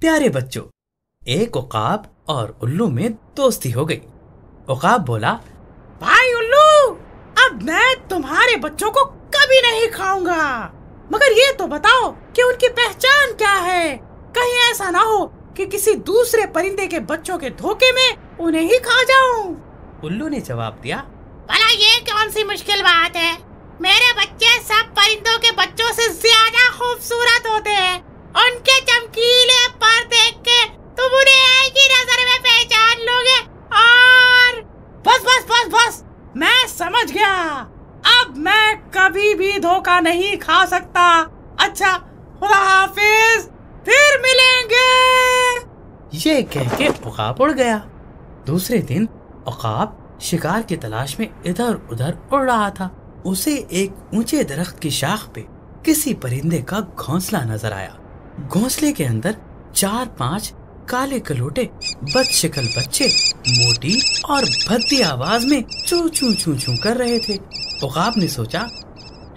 प्यारे बच्चों, एक उकाब और उल्लू में दोस्ती हो गई। उकाब बोला, भाई उल्लू, अब मैं तुम्हारे बच्चों को कभी नहीं खाऊंगा, मगर ये तो बताओ कि उनकी पहचान क्या है। कहीं ऐसा ना हो कि किसी दूसरे परिंदे के बच्चों के धोखे में उन्हें ही खा जाऊं। उल्लू ने जवाब दिया, भला ये कौन सी मुश्किल बात है। मेरे बच्चे सब परिंदों के बच्चों से ज्यादा खूबसूरत होते हैं। उनके चमकीले पर देख के तुम उन्हें एक ही नजर में पहचान लोगे। और बस, मैं समझ गया। अब मैं कभी भी धोखा नहीं खा सकता। अच्छा, खुदा हाफिज, फिर मिलेंगे। ये कह के उकाब उड़ गया। दूसरे दिन उकाब शिकार की तलाश में इधर उधर उड़ रहा था। उसे एक ऊंचे दरख्त की शाख पे किसी परिंदे का घोंसला नजर आया। घोंसले के अंदर 4-5 काले कलोटे बदशक्ल बच्चे मोटी और भद्दी आवाज में चू चू चू चू कर रहे थे। उकाब ने सोचा,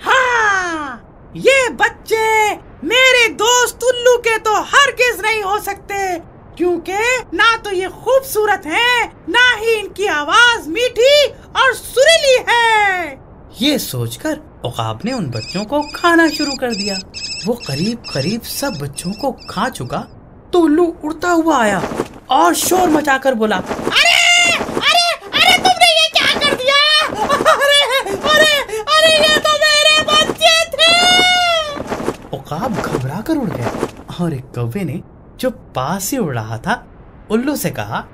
हाँ, ये बच्चे मेरे दोस्त उल्लू के तो हरगिज नहीं हो सकते, क्योंकि ना तो ये खूबसूरत हैं, ना ही इनकी आवाज मीठी और सुरीली है। ये सोचकर उकाब ने उन बच्चों को खाना शुरू कर दिया। वो करीब करीब सब बच्चों को खा चुका तो उल्लू उड़ता हुआ आया और शोर मचाकर बोला, अरे तुमने ये क्या कर दिया। अरे ये तो मेरे बच्चे थे। उकाब घबरा कर उड़ गया और एक कौवे ने जो पास ही उड़ रहा था उल्लू से कहा,